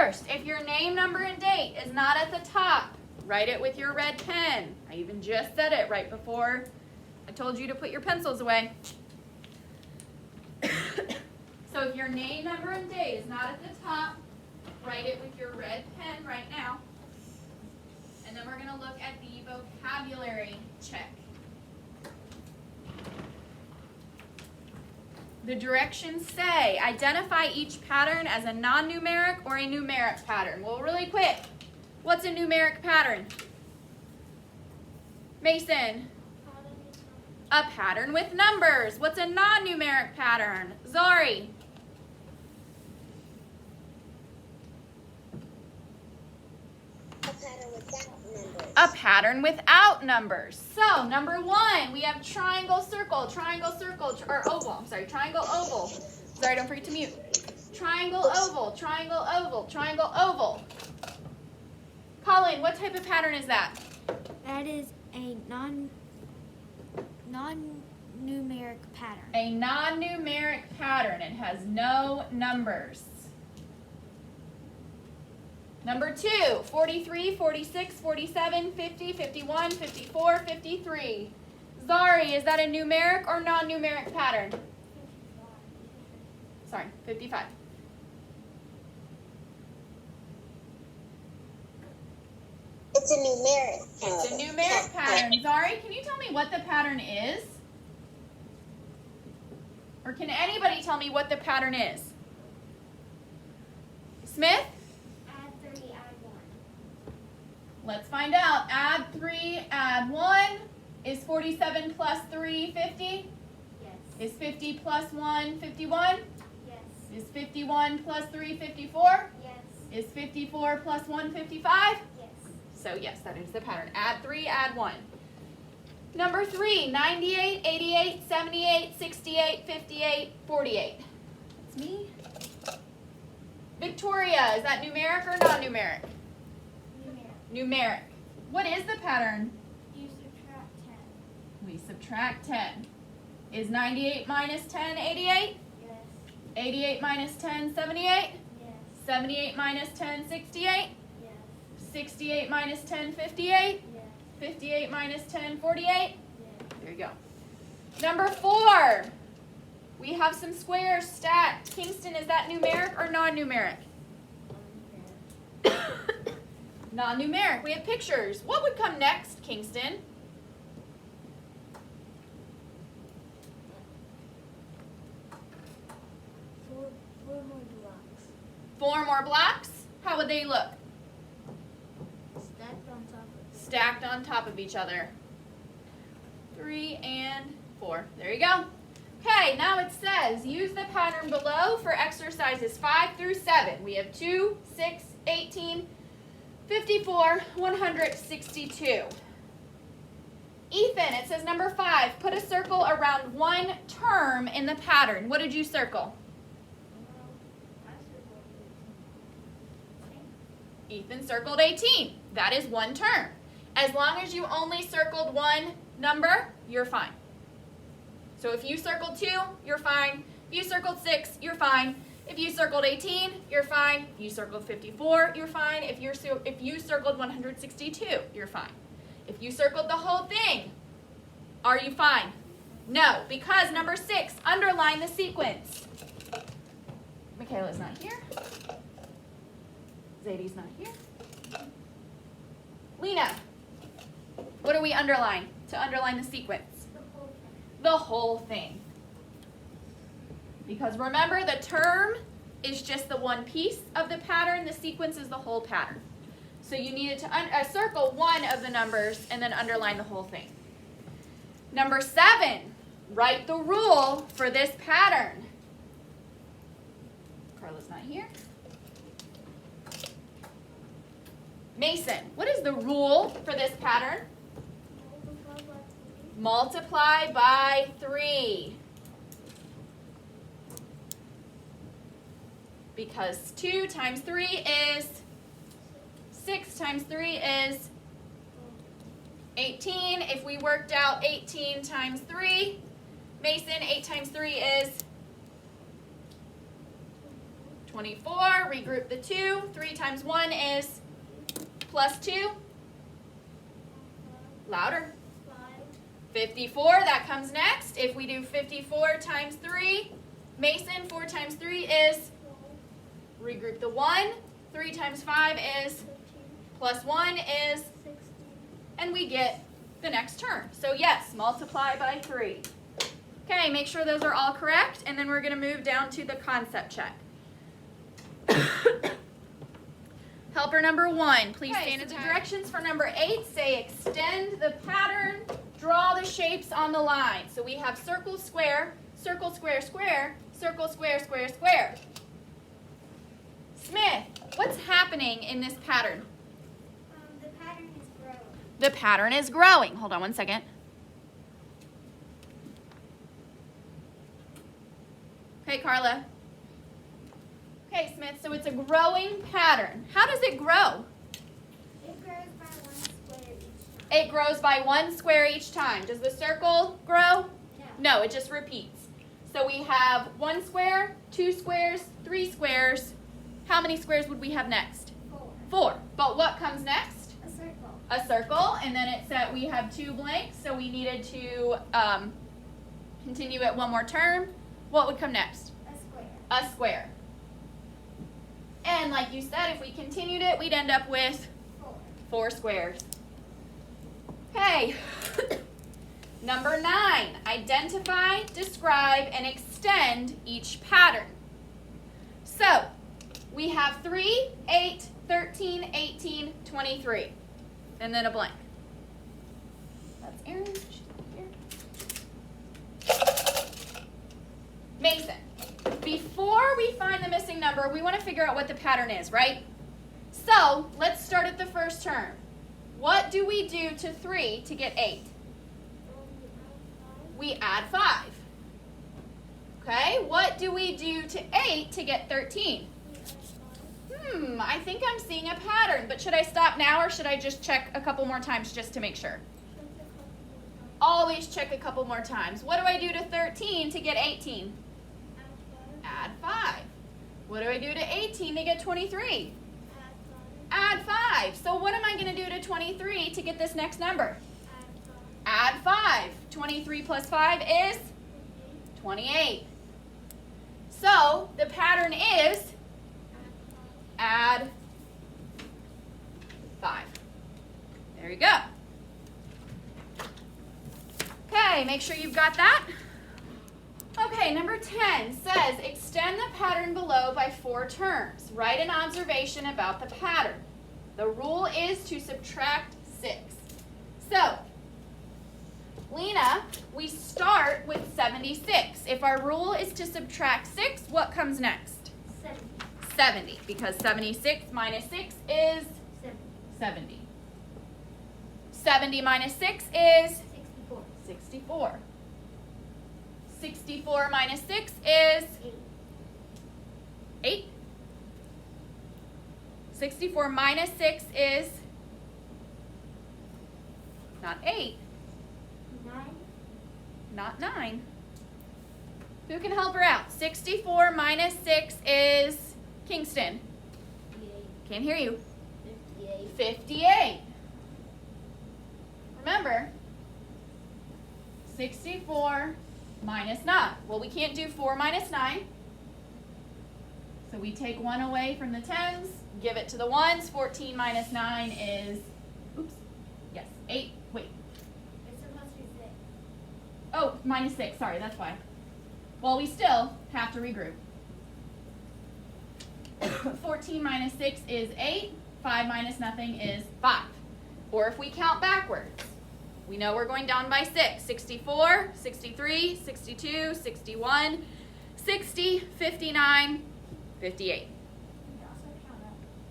first, if your name, number, and date is not at the top, write it with your red pen. I even just said it right before I told you to put your pencils away. So if your name, number, and date is not at the top, write it with your red pen right now. And then we're going to look at the vocabulary check. The directions say, identify each pattern as a non-numeric or a numeric pattern. Well, really quick, what's a numeric pattern? Mason? A pattern with numbers. What's a non-numeric pattern? Zari? A pattern without numbers. So, number one, we have triangle, circle, or oval. I'm sorry, triangle, oval. Sorry, don't forget to mute. Triangle, oval, triangle, oval, triangle, oval. Colleen, what type of pattern is that? That is a non-numeric pattern. A non-numeric pattern. It has no numbers. Number two, 43, 46, 47, 50, 51, 54, 53. Zari, is that a numeric or non-numeric pattern? 55. Sorry, 55. It's a numeric. It's a numeric pattern. Zari, can you tell me what the pattern is? Or can anybody tell me what the pattern is? Smith? Let's find out. Add 3, add 1. Is 47 plus 3 50? Yes. Is 50 plus 1 51? Yes. Is 51 plus 3 54? Yes. Is 54 plus 1 55? Yes. So yes, that is the pattern. Add 3, add 1. Number 3, 98, 88, 78, 68, 58, 48. That's me. Victoria, is that numeric or non-numeric? Numeric. What is the pattern? You subtract 10. We subtract 10. Is 98 minus 10 88? Yes. 88 minus 10 78? Yes. 78 minus 10 68? Yes. 68 minus 10 58? Yes. 58 minus 10 48? Yes. There you go. Number 4. We have some squares stacked. Kingston, is that numeric or non-numeric? Non-numeric. We have pictures. What would come next, Kingston? Four more blocks. 4 more blocks? How would they look? Stacked on top of Each other. 3 and 4. There you go. Okay, now it says use the pattern below for exercises 5 through 7. We have 2, 6, 18, 54, 162. Ethan, it says number 5, put a circle around one term in the pattern. What did you circle? Ethan circled 18. That is one term. As long as you only circled one number, you're fine. So if you circled 2, you're fine. If you circled 6, you're fine. If you circled 18, you're fine. If you circled 54, you're fine. If you circled 162, you're fine. If you circled the whole thing, are you fine? No, because number 6, underline the sequence. Michaela's not here. Zadie's not here. Lena, what do we underline to underline the sequence? The whole thing. Because remember, the term is just the one piece of the pattern. The sequence is the whole pattern. So you needed to circle one of the numbers and then underline the whole thing. Number 7, write the rule for this pattern. Carla's not here. Mason, what is the rule for this pattern? Multiply by 3. Because 2 times 3 is 6 times 3 is 18. If we worked out 18 times 3, Mason, 8 times 3 is 24, regroup the 2. 3 times 1 is plus 2. Louder. 54, that comes next. If we do 54 times 3, Mason, 4 times 3 is, regroup the 1. 3 times 5 is, plus 1 is, and we get the next term. So yes, multiply by 3. Okay, make sure those are all correct, and then we're going to move down to the concept check. Helper number 1, please stand at the directions for number 8. Say extend the pattern, draw the shapes on the line. So we have circle, square, circle, square, square, circle, square, square, square. Smith, what's happening in this pattern? The pattern is growing. The pattern is growing. Hold on one second. Okay, Carla. Okay, Smith, so it's a growing pattern. How does it grow? It grows by 1 square each time. It grows by 1 square each time. Does the circle grow? No, it just repeats. So we have 1 square, 2 squares, 3 squares. How many squares would we have next? 4. 4. But what comes next? A circle. A circle, and then it said we have 2 blanks, so we needed to continue it one more term. What would come next? A square. A square. And like you said, if we continued it, we'd end up with 4 squares. Okay. Number 9, identify, describe, and extend each pattern. So, we have 3, 8, 13, 18, 23. And then a blank. That's Erin. She's here. Mason, before we find the missing number, we want to figure out what the pattern is, right? So, let's start at the first term. What do we do to 3 to get 8? We add 5. Okay, what do we do to 8 to get 13? I think I'm seeing a pattern, but should I stop now or should I just check a couple more times just to make sure? Always check a couple more times. What do I do to 13 to get 18? Add 5. What do I do to 18 to get 23? Add 5. So what am I going to do to 23 to get this next number? Add 5. 23 plus 5 is 28. So the pattern is add 5. There you go. Okay, make sure you've got that. Okay, number 10 says extend the pattern below by 4 terms. Write an observation about the pattern. The rule is to subtract 6. So, Lena, we start with 76. If our rule is to subtract 6, what comes next? 70, because 76 minus 6 is 70. 70 minus 6 is 64. 64 minus 6 is 8. 64 minus 6 is not 8. 9. Not 9. Who can help her out? 64 minus 6 is Kingston. 58. Can't hear you. 58. 58. Remember, 64 minus 9. Well, we can't do 4 minus 9. So we take 1 away from the 10s, give it to the 1s. 14 minus 9 is, 8. Wait. It's supposed to be 6. Oh, minus 6. Sorry, that's why. Well, we still have to regroup. 14 minus 6 is 8. 5 minus nothing is 5. Or if we count backwards, we know we're going down by 6. 64, 63, 62, 61, 60, 59, 58.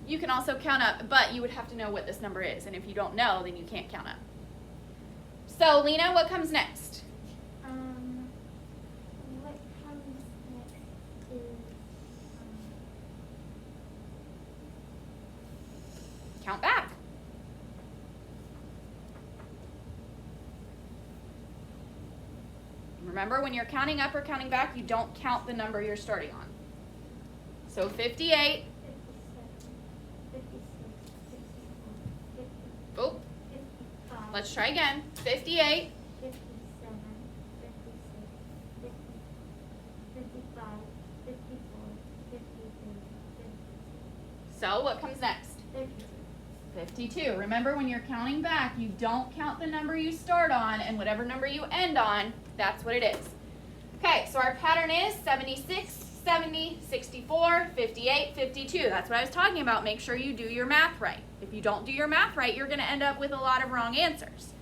You can also count up, but you would have to know what this number is. And if you don't know, then you can't count up. So, Lena, what comes next? What comes next is Count back. Remember, when you're counting up or counting back, you don't count the number you're starting on. So 58. 56, 54, 50, Oh, 55, let's try again. 58. 57, 56, 50, 55, 54, 53, 56, So what comes next? 52. 52. Remember, when you're counting back, you don't count the number you start on, and whatever number you end on, that's what it is. Okay, so our pattern is 76, 70, 64, 58, 52. That's what I was talking about. Make sure you do your math right. If you don't do your math right, you're going to end up with a lot of wrong answers.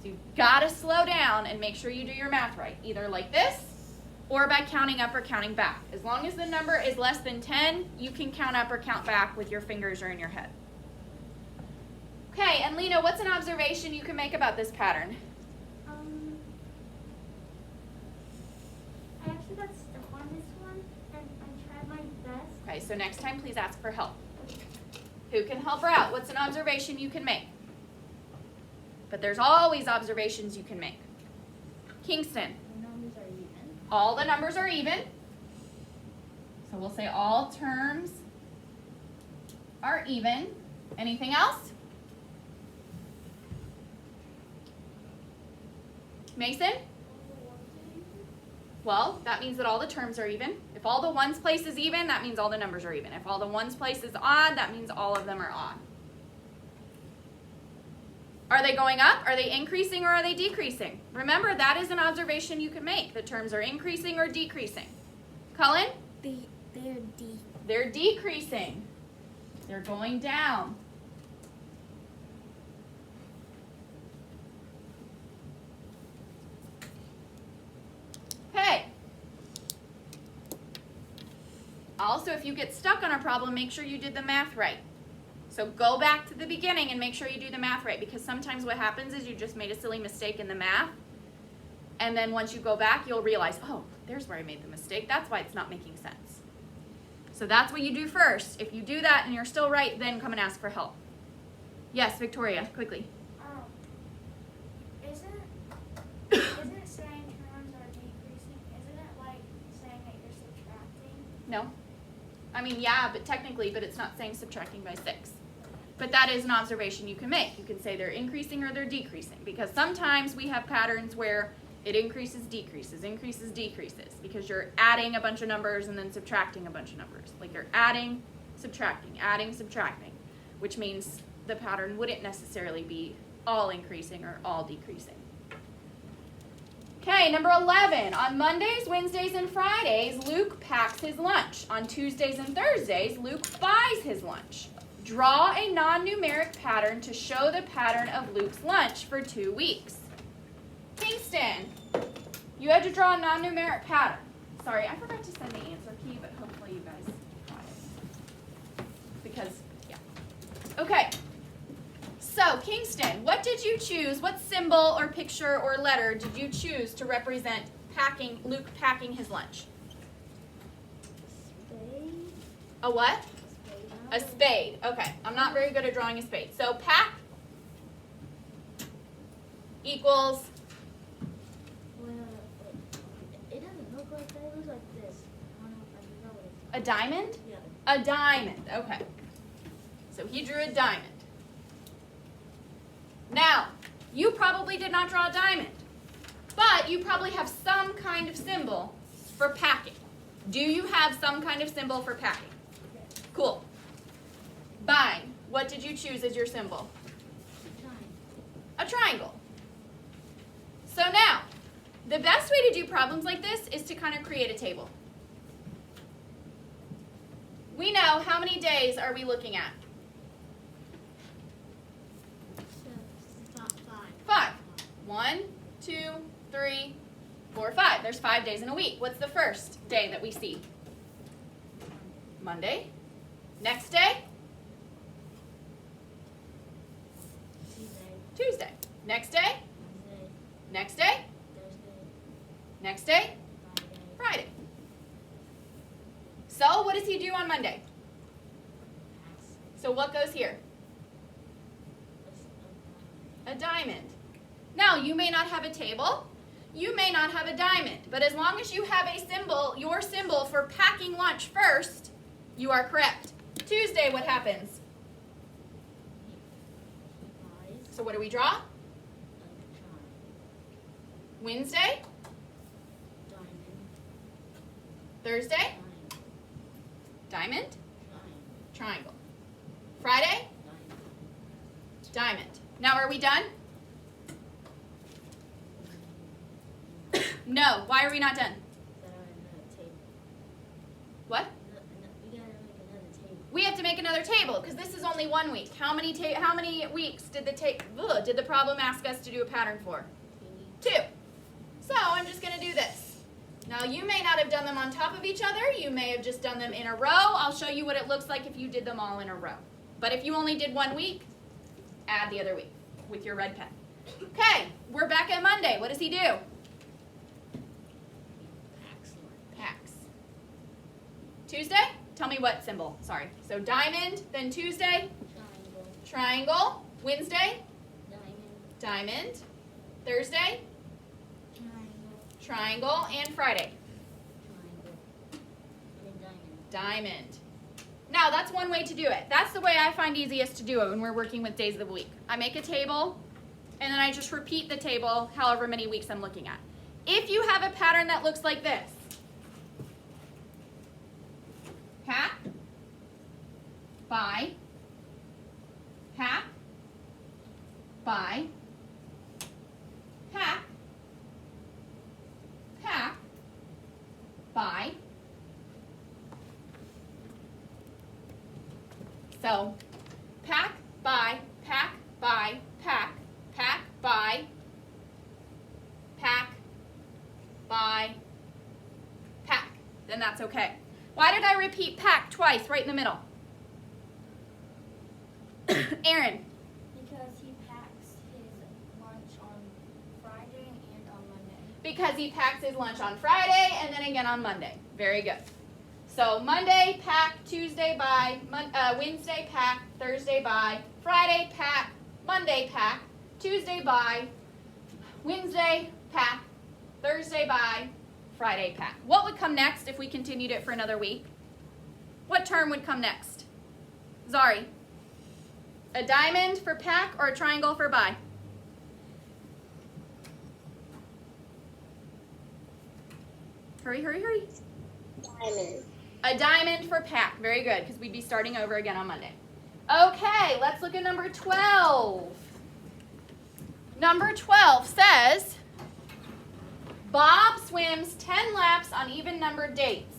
So you've got to slow down and make sure you do your math right, either like this or by counting up or counting back. As long as the number is less than 10, you can count up or count back with your fingers or in your head. Okay, and Lena, what's an observation you can make about this pattern? I actually got stuck on this one, and I tried my best. Okay, so next time please ask for help. Who can help her out? What's an observation you can make? But there's always observations you can make. Kingston. The numbers are even. All the numbers are even. So we'll say all terms are even. Anything else? Mason? Well, that means that all the terms are even. If all the ones place is even, that means all the numbers are even. If all the ones place is odd, that means all of them are odd. Are they going up? Are they increasing or are they decreasing? Remember, that is an observation you can make. The terms are increasing or decreasing. Cullen? They're decreasing. They're going down. Okay. Also, if you get stuck on a problem, make sure you did the math right. So go back to the beginning and make sure you do the math right, because sometimes what happens is you just made a silly mistake in the math, and then once you go back, you'll realize, oh, there's where I made the mistake. That's why it's not making sense. So that's what you do first. If you do that and you're still right, then come and ask for help. Yes, Victoria, quickly. Isn't it saying terms are decreasing? Isn't it like saying that you're subtracting? No? I mean, yeah, but technically, but it's not saying subtracting by 6. But that is an observation you can make. You can say they're increasing or they're decreasing, because sometimes we have patterns where it increases, decreases, because you're adding a bunch of numbers and then subtracting a bunch of numbers. Like you're adding, subtracting, which means the pattern wouldn't necessarily be all increasing or all decreasing. Okay, number 11. On Mondays, Wednesdays, and Fridays, Luke packs his lunch. On Tuesdays and Thursdays, Luke buys his lunch. Draw a non-numeric pattern to show the pattern of Luke's lunch for 2 weeks. Kingston, you had to draw a non-numeric pattern. Sorry, I forgot to send the answer key, but hopefully you guys got it. Because, yeah. Okay. So, Kingston, what did you choose? What symbol or picture or letter did you choose to represent Luke packing his lunch? Spade. A what? Spade. A spade. Okay, I'm not very good at drawing a spade. So, pack equals, Well, it doesn't look like that. It looks like this. I don't know if I know what it's a diamond? Yeah. A diamond. Okay. So, he drew a diamond. Now, you probably did not draw a diamond, but you probably have some kind of symbol for packing. Do you have some kind of symbol for packing? Cool. Bine, what did you choose as your symbol? A triangle. So now, the best way to do problems like this is to kind of create a table. We know how many days are we looking at? 5. 1, 2, 3, 4, 5. There's 5 days in a week. What's the first day that we see? Monday. Next day? Tuesday. Next day? Next day? Next day? Friday. So what does he do on Monday? So what goes here? A diamond. Now, you may not have a table, you may not have a diamond, but as long as you have a symbol, your symbol for packing lunch first, You are correct. Tuesday, what happens? Rise. So what do we draw? Shine. Wednesday, Diamond. Thursday, Shine. diamond, Shine. triangle. Friday, Diamond. diamond. Now are we done? No. Why are we not done? Gotta make another table. What? We gotta make another table. We have to make another table because this is only 1 week. How many weeks did the problem ask us to do a pattern for? 2. So I'm just going to do this. Now you may not have done them on top of each other. You may have just done them in a row. I'll show you what it looks like if you did them all in a row. But if you only did 1 week, add the other week with your red pen. Okay, we're back at Monday. What does he do? Excellent. Packs. Tuesday? Tell me what symbol. Sorry. So diamond, then Tuesday, Triangle. triangle. Wednesday, Diamond. diamond. Thursday, Triangle. triangle. And Friday, Triangle. And then diamond. diamond. Now, that's one way to do it. That's the way I find easiest to do it when we're working with days of the week. I make a table, and then I just repeat the table however many weeks I'm looking at. If you have a pattern that looks like this, pack, buy, pack, buy, pack, pack, buy. So, pack, buy, pack, buy, pack, pack, buy, pack, buy, pack. Then that's okay. Why did I repeat pack twice right in the middle? Aaron. Because he packs his lunch on Friday and on Monday. Because he packs his lunch on Friday and then again on Monday. Very good. So Monday, pack, Tuesday, buy, Wednesday, pack, Thursday, buy, Friday, pack, Monday, pack, Tuesday, buy, Wednesday, pack, Thursday, buy, Friday, pack. What would come next if we continued it for another week? What term would come next? Zari. A diamond for pack or a triangle for buy? Hurry, hurry, hurry. Diamond. A diamond for pack. Very good, because we'd be starting over again on Monday. Okay, let's look at number 12. Number 12 says, Bob swims 10 laps on even-numbered dates.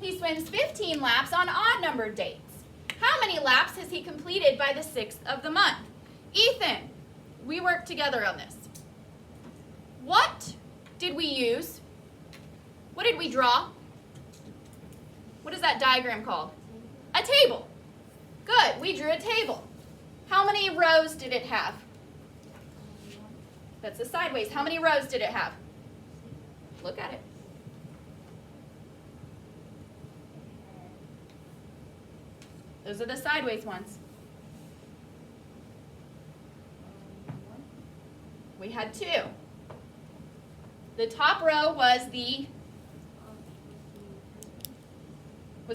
He swims 15 laps on odd-numbered dates. How many laps has he completed by the 6th of the month? Ethan, we worked together on this. What did we use? What did we draw? What is that diagram called? A table. Good, we drew a table. How many rows did it have? That's the sideways. How many rows did it have? Look at it. Those are the sideways ones. We had 2. The top row was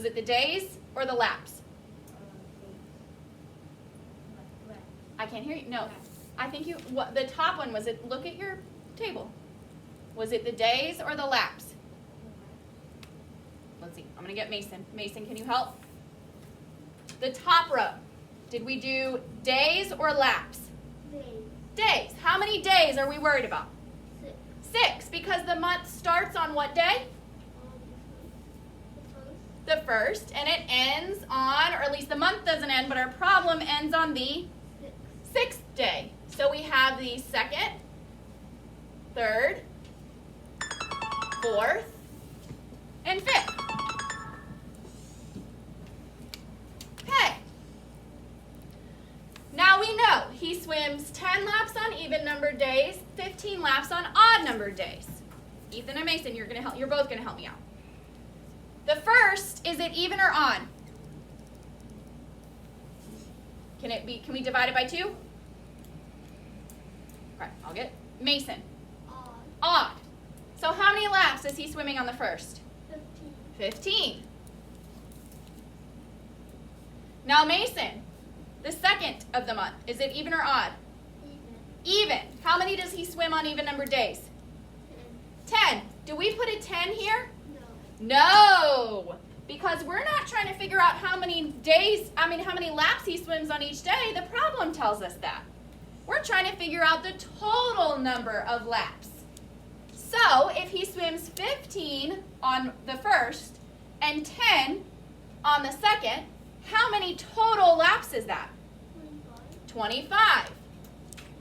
it the days or the laps? I can't hear you. No. I think the top one was it, look at your table. Was it the days or the laps? Let's see. I'm going to get Mason. Mason, can you help? The top row. Did we do days or laps? Days. How many days are we worried about? 6, because the month starts on what day? The 1st, and it ends on, or at least the month doesn't end, but our problem ends on the 6th day. So we have the 2nd, 3rd, 4th, and 5th. Okay. Now we know he swims 10 laps on even-numbered days, 15 laps on odd-numbered days. Ethan and Mason, you're both gonna help me out. The first, is it even or odd? Can we divide it by 2? All right, I'll get Mason. Odd. So how many laps is he swimming on the first? 15. Now Mason, the second of the month, is it even or odd? Even. How many does he swim on even numbered days? 10. Do we put a 10 here? No. Because we're not trying to figure out how many laps he swims on each day. The problem tells us that. We're trying to figure out the total number of laps. So if he swims 15 on the first and 10 on the second, how many total laps is that? 25.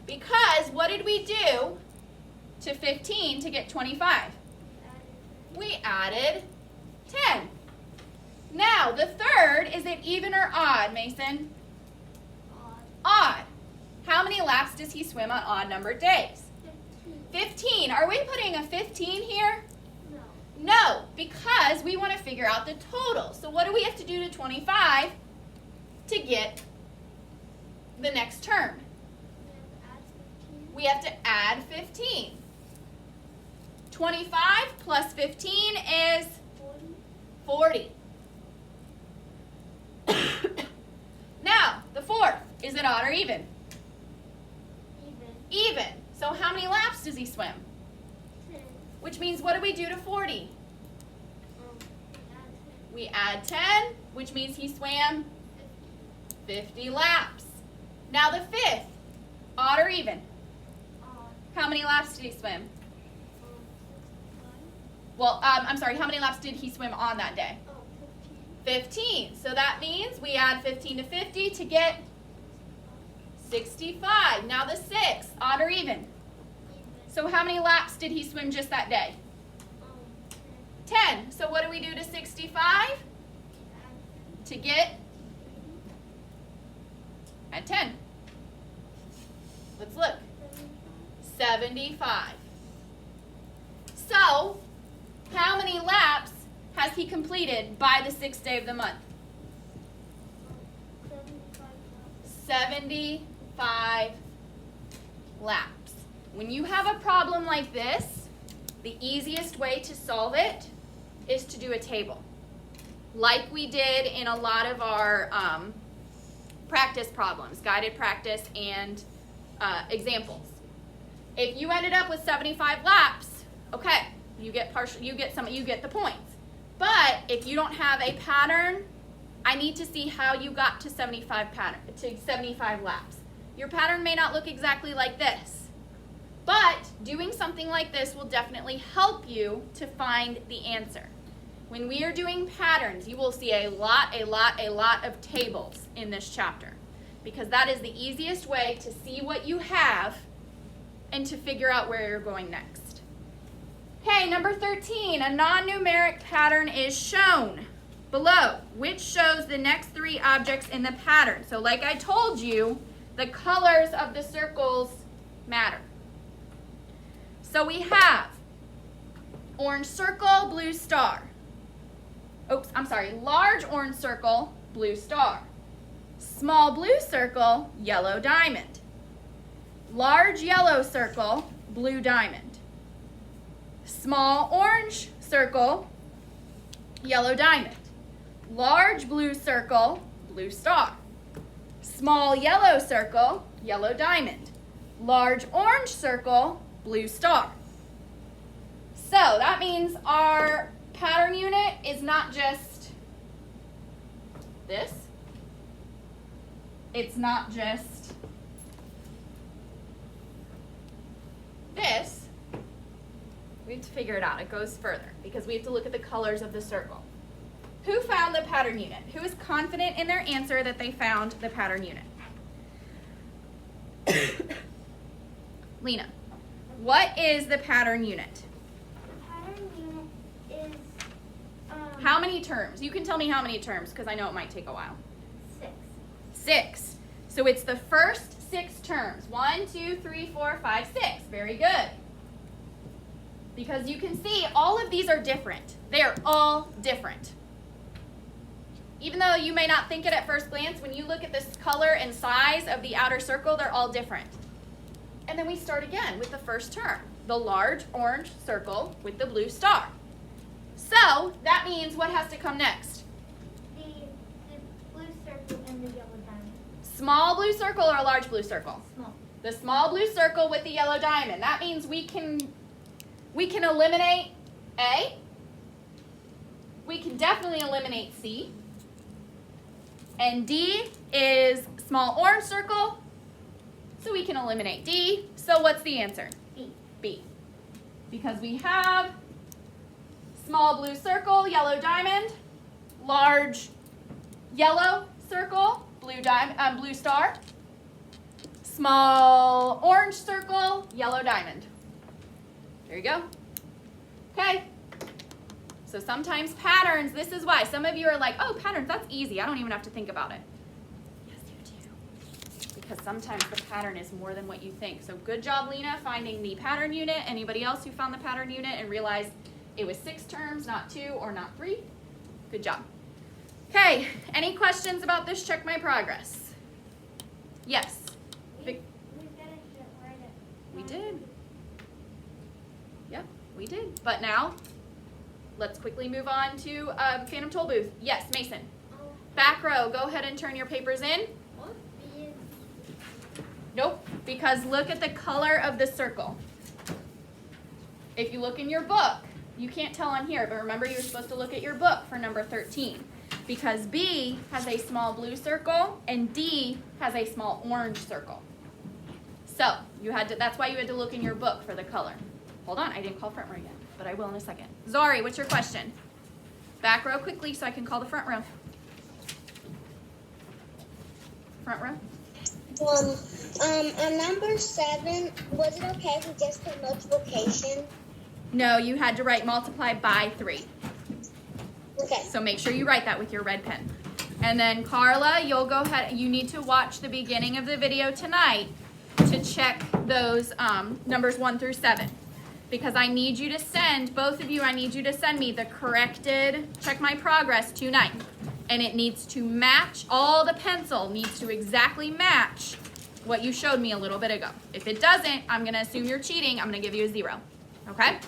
Because what did we do to 15 to get 25? We added 10. Now, the third, is it even or odd, Mason? Odd. How many laps does he swim on odd numbered days? 15. Are we putting a 15 here? No, because we want to figure out the total. So what do we have to do to 25 to get the next term? We have to add 15. 25 plus 15 is 40. Now, the fourth, is it odd or even? Even. So how many laps does he swim? 10. Which means what do we do to 40? We add 10, which means he swam 50 laps. Now the fifth, odd or even? How many laps did he swim? Well, I'm sorry, how many laps did he swim on that day? 15. So that means we add 15 to 50 to get 65. Now the sixth, odd or even? So how many laps did he swim just that day? 10. So what do we do to 65? To get at 10. Let's look. 75. So, how many laps has he completed by the 6th day of the month? 75 laps. When you have a problem like this, the easiest way to solve it is to do a table. Like we did in a lot of our practice problems, guided practice and examples. If you ended up with 75 laps, okay, you get the points. But if you don't have a pattern, I need to see how you got to 75 laps. Your pattern may not look exactly like this, but doing something like this will definitely help you to find the answer. When we are doing patterns, you will see a lot of tables in this chapter, because that is the easiest way to see what you have and to figure out where you're going next. Okay, number 13, a non-numeric pattern is shown below, which shows the next three objects in the pattern. So like I told you, the colors of the circles matter. So we have orange circle, blue star. Oops, I'm sorry, large orange circle, blue star. Small blue circle, yellow diamond. Large yellow circle, blue diamond. Small orange circle, yellow diamond. Large blue circle, blue star. Small yellow circle, yellow diamond. Large orange circle, blue star. So that means our pattern unit is not just this. It's not just this. We have to figure it out. It goes further because we have to look at the colors of the circle. Who found the pattern unit? Who is confident in their answer that they found the pattern unit? Lena, what is the pattern unit? The pattern unit is How many terms? You can tell me how many terms because I know it might take a while. 6. 6. So it's the first 6 terms. 1, 2, 3, 4, 5, 6. Very good. Because you can see all of these are different. They are all different. Even though you may not think it at first glance, when you look at this color and size of the outer circle, they're all different. And then we start again with the first term, the large orange circle with the blue star. So that means what has to come next? The blue circle and Small blue circle or a large blue circle? Small. The small blue circle with the yellow diamond. That means we can eliminate A. We can definitely eliminate C. And D is small orange circle, so we can eliminate D. So what's the answer? B. B. Because we have small blue circle, yellow diamond, large yellow circle, blue star, small orange circle, yellow diamond. There you go. Okay. So sometimes patterns, this is why. Some of you are like, oh, patterns, that's easy. I don't even have to think about it. Yes, you do. Because sometimes the pattern is more than what you think. So good job, Lena, finding the pattern unit. Anybody else who found the pattern unit and realized it was 6 terms, not 2 or not 3? Good job. Okay, any questions about this? Check my progress. Yes. Vic- We did. Yep, we did. But now, let's quickly move on to Phantom Toll Booth. Yes, Mason. Back row, go ahead and turn your papers in. What is Nope, because look at the color of the circle. If you look in your book, you can't tell on here, but remember you're supposed to look at your book for number 13. Because B has a small blue circle and D has a small orange circle. So that's why you had to look in your book for the color. Hold on, I didn't call front row yet, but I will in a second. Zari, what's your question? Back row quickly so I can call the front row. Front row. On number 7, was it okay if we just put multiplication? No, you had to write multiply by 3. Okay. So make sure you write that with your red pen. And then Carla, you'll go ahead, you need to watch the beginning of the video tonight to check those numbers 1 through 7. Because I need you to send, both of you, I need you to send me the corrected check my progress tonight. And it needs to match, all the pencil needs to exactly match what you showed me a little bit ago. If it doesn't, I'm gonna assume you're cheating, I'm gonna give you a 0, okay?